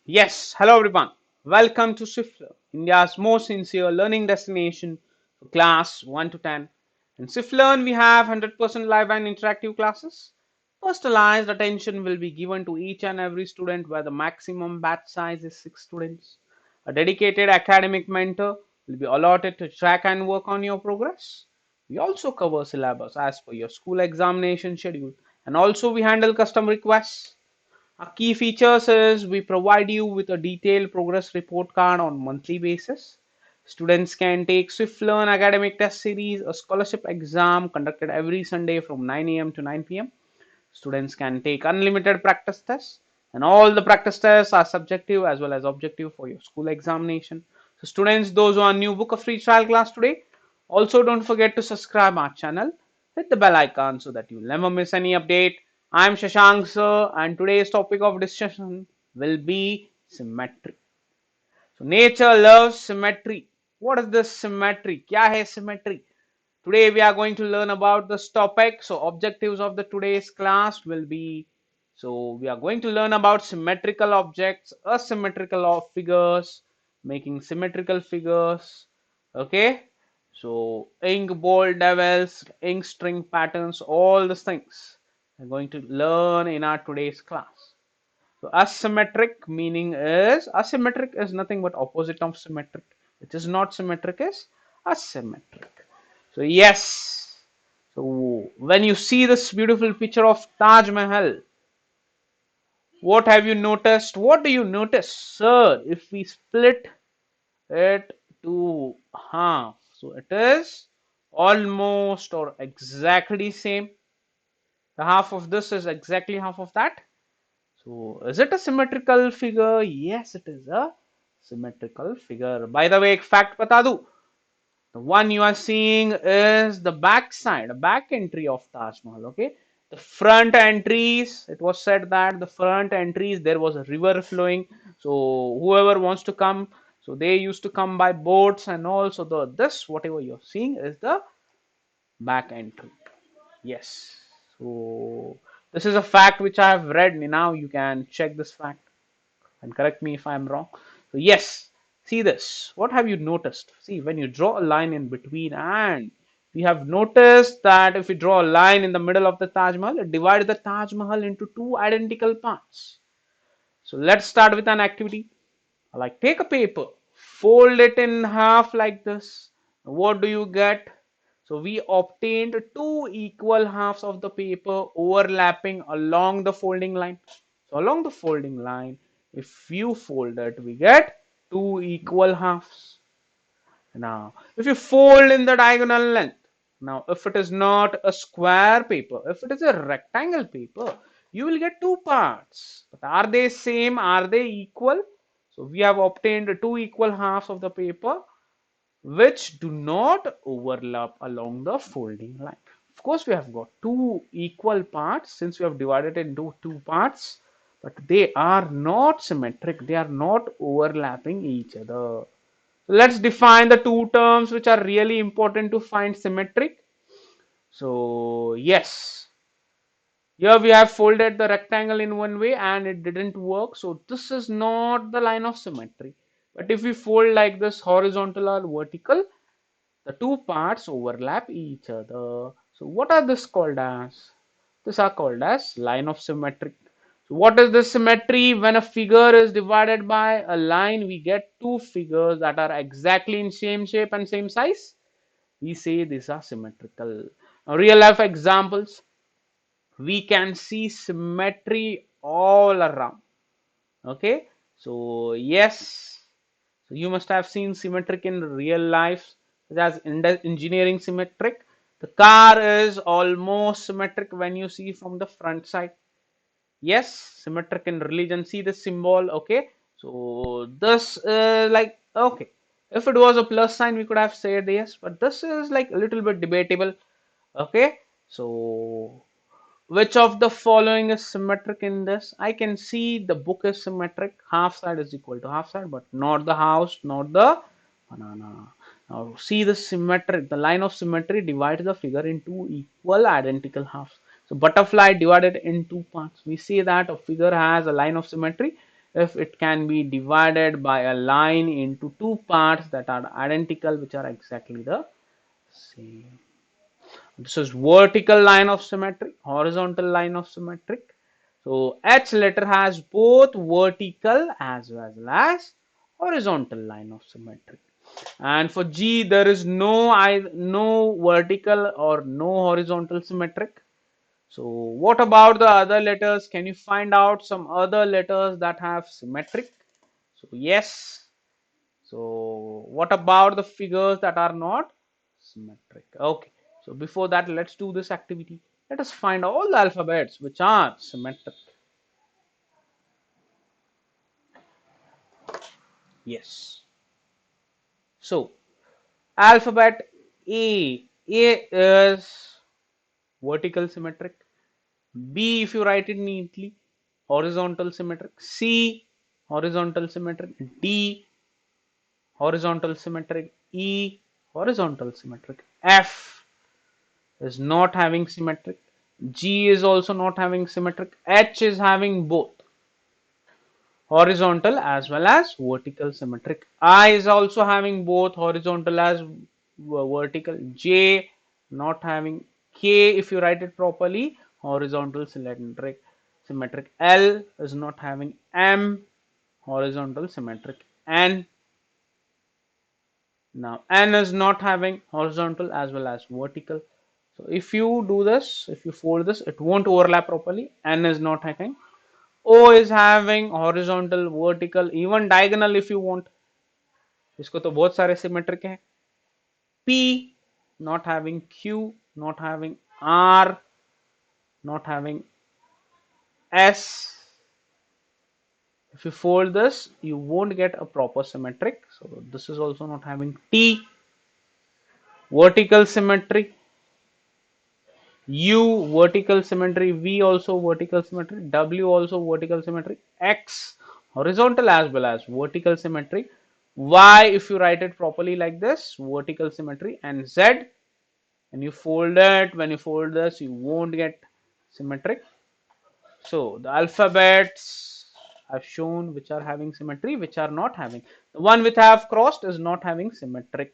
Yes, hello everyone. Welcome to Swiflearn, India's most sincere learning destination for class 1 to 10. In Swiflearn, we have 100% live and interactive classes. Personalized attention will be given to each and every student where the maximum batch size is 6 students. A dedicated academic mentor will be allotted to track and work on your progress. We also cover syllabus as per your school examination schedule, and also we handle custom requests. Our key features is we provide you with a detailed progress report card on monthly basis. Students can take Swiflearn academic test series, a scholarship exam conducted every Sunday from 9 a.m. to 9 p.m. Students can take unlimited practice tests, and all the practice tests are subjective as well as objective for your school examination. So students, those who are new, book a free trial class today. Also, don't forget to subscribe our channel, hit the bell icon so that you never miss any update. I'm Shashank Sir, and today's topic of discussion will be symmetry. So nature loves symmetry. What is this symmetry? Kya hai symmetry? Today we are going to learn about this topic. So objectives of the today's class will be, so we are going to learn about symmetrical objects, asymmetrical of figures, making symmetrical figures. Okay. So ink bold devils, ink string patterns, all these things we're going to learn in our today's class. So asymmetric meaning is, asymmetric is nothing but opposite of symmetric. Which is not symmetric is asymmetric. So yes. So when you see this beautiful picture of Taj Mahal, what have you noticed? What do you notice, sir? If we split it to half, so it is almost or exactly same. The half of this is exactly half of that. So is it a symmetrical figure? Yes, it is a symmetrical figure. By the way, एक fact बता दूं. The one you are seeing is the back side, back entry of Taj Mahal. Okay, the front entries. It was said that the front entries there was a river flowing. So whoever wants to come, so they used to come by boats and also the this whatever you're seeing is the back entry. Yes. So this is a fact which I have read. Now you can check this fact and correct me if I'm wrong. So yes, see this. What have you noticed? See, when you draw a line in between, and we have noticed that if we draw a line in the middle of the Taj Mahal, it divides the Taj Mahal into two identical parts. So let's start with an activity. Like take a paper, fold it in half like this. What do you get? So we obtained two equal halves of the paper overlapping along the folding line. So along the folding line, if you fold it, we get two equal halves. Now, if you fold in the diagonal length, now if it is not a square paper, if it is a rectangle paper, you will get two parts. But are they same? Are they equal? So we have obtained two equal halves of the paper which do not overlap along the folding line. Of course, we have got two equal parts since we have divided it into two parts, but they are not symmetric. They are not overlapping each other. So let's define the two terms which are really important to find symmetric. So yes, here we have folded the rectangle in one way and it didn't work. So this is not the line of symmetry. But if we fold like this horizontal or vertical, the two parts overlap each other. So what are this called as? These are called as line of symmetry. So what is this symmetry? When a figure is divided by a line, we get two figures that are exactly in same shape and same size. We say these are symmetrical. Now, real life examples, we can see symmetry all around. Okay, so yes, so you must have seen symmetric in real life, such as engineering symmetric. The car is almost symmetric when you see from the front side. Yes, symmetric in religion. See the symbol. Okay, so this is like okay. If it was a plus sign, we could have said yes, but this is like a little bit debatable. Okay, so which of the following is symmetric in this? I can see the book is symmetric. Half side is equal to half side, but not the house, not the banana. Now see the symmetric, the line of symmetry divides the figure into equal identical halves. So butterfly divided in two parts. We see that a figure has a line of symmetry if it can be divided by a line into two parts that are identical, which are exactly the same. This is vertical line of symmetry, horizontal line of symmetric. So H letter has both vertical as well as horizontal line of symmetry. And for G, there is no vertical or no horizontal symmetric. So what about the other letters? Can you find out some other letters that have symmetric? So yes. So what about the figures that are not symmetric? Okay. So before that, let's do this activity. Let us find all the alphabets which are symmetric. Yes. So alphabet A. A is vertical symmetric. B, if you write it neatly, horizontal symmetric. C, horizontal symmetric. D, horizontal symmetric. E, horizontal symmetric. F is not having symmetric. G is also not having symmetric. H is having both horizontal as well as vertical symmetric. I is also having both horizontal as vertical. J not having. K, if you write it properly, horizontal symmetric. L is not having. M horizontal symmetric. N, now N is not having horizontal as well as vertical. So if you do this, if you fold this, it won't overlap properly. N is not having. O is having horizontal, vertical, even diagonal if you want. इसको तो बहुत सारे symmetric हैं. P not having. Q not having. R not having. S, if you fold this, you won't get a proper symmetric. So this is also not having. T, vertical symmetry. U, vertical symmetry. V also vertical symmetry. W also vertical symmetry. X, horizontal as well as vertical symmetry. Y, if you write it properly like this, vertical symmetry. And Z, when you fold it, when you fold this, you won't get symmetric. So the alphabets I've shown which are having symmetry, which are not having. The one which I have crossed is not having symmetric.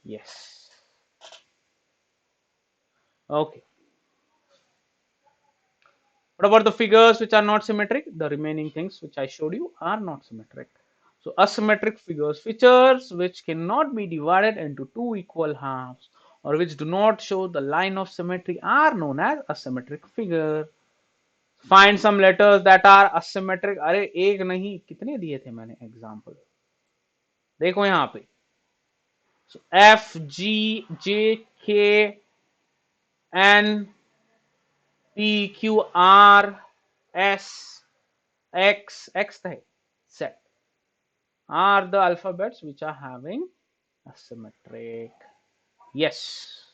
Yes. Okay. What about the figures which are not symmetric? The remaining things which I showed you are not symmetric. So asymmetric figures, features which cannot be divided into two equal halves or which do not show the line of symmetry are known as asymmetric figure. Find some letters that are asymmetric. अरे एक नहीं कितने दिए थे मैंने example, देखो यहाँ पे. So F, G, J, K, N, P, Q, R, S, X है, Z are the alphabets which are having asymmetric. Yes.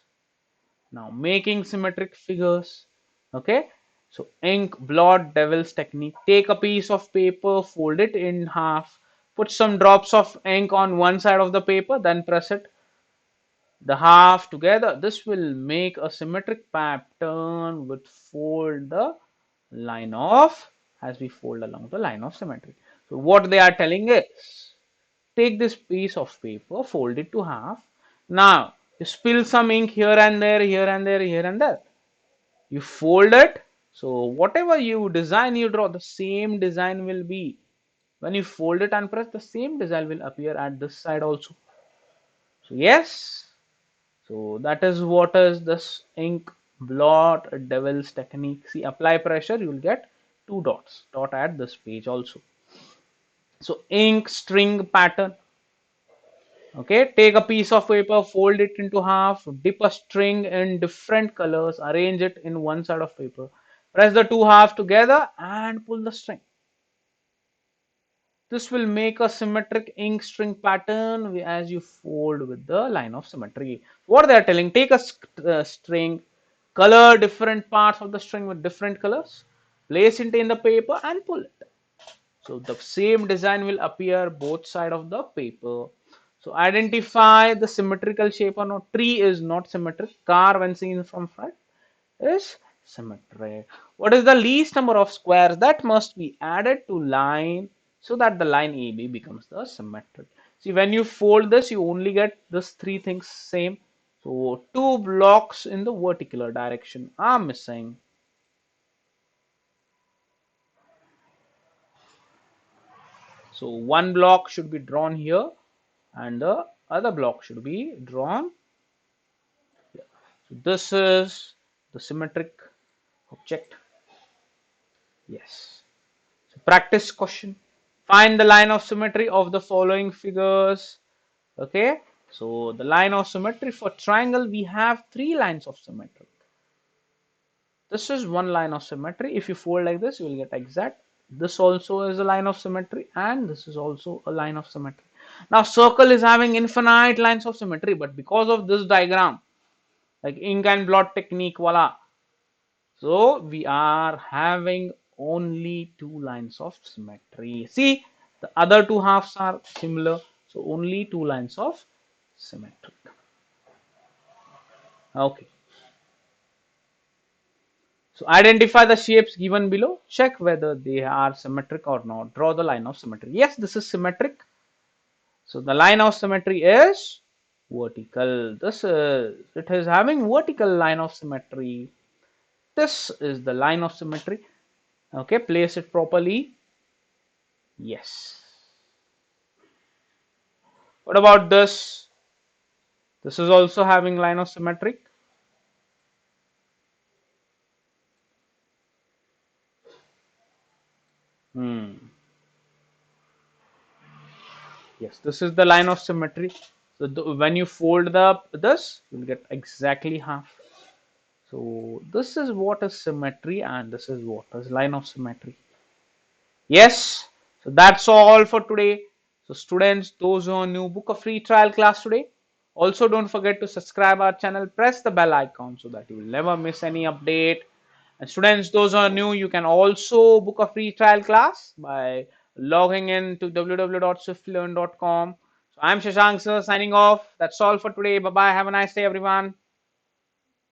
Now making symmetric figures. Okay. So ink blot devils technique. Take a piece of paper, fold it in half, put some drops of ink on one side of the paper, then press it the half together. This will make a symmetric pattern with fold the line of, as we fold along the line of symmetry. So what they are telling is, take this piece of paper, fold it to half. Now you spill some ink here and there, here and there, here and there. You fold it. So whatever you design, you draw, the same design will be. When you fold it and press, the same design will appear at this side also. So yes. So that is what is this ink blot devils technique. See, apply pressure, you will get two dots. Dot at this page also. So ink string pattern. Okay, take a piece of paper, fold it into half, dip a string in different colors, arrange it in one side of paper, press the two halves together and pull the string. This will make a symmetric ink string pattern as you fold with the line of symmetry. What they are telling, take a string, color different parts of the string with different colors, place it in the paper and pull it. So the same design will appear both side of the paper. So identify the symmetrical shape or not. Tree is not symmetric. Car when seen from front is Symmetric. What is the least number of squares that must be added to line so that the line AB becomes the symmetric? See, when you fold this, you only get this three things same. So two blocks in the vertical direction are missing. So one block should be drawn here and the other block should be drawn here. So this is the symmetric object. Yes. So practice question. Find the line of symmetry of the following figures. Okay. So the line of symmetry for triangle, we have three lines of symmetry. This is one line of symmetry. If you fold like this, you will get exact. This also is a line of symmetry and this is also a line of symmetry. Now circle is having infinite lines of symmetry, but because of this diagram, like ink and blot technique, voila. So we are having only two lines of symmetry. See, the other two halves are similar. So only two lines of symmetry. Okay. So identify the shapes given below. Check whether they are symmetric or not. Draw the line of symmetry. Yes, this is symmetric. So the line of symmetry is vertical. It is having vertical line of symmetry. This is the line of symmetry. Okay, place it properly. Yes. What about this? This is also having line of symmetric. Yes, this is the line of symmetry. So when you fold this, you'll get exactly half. So this is what is symmetry and this is what is line of symmetry. Yes, so that's all for today. So students, those who are new, book a free trial class today. Also, don't forget to subscribe our channel, press the bell icon so that you will never miss any update. And students, those who are new, you can also book a free trial class by logging in to www.swiflearn.com. So I'm Shashank Sir signing off. That's all for today. Bye bye. Have a nice day, everyone.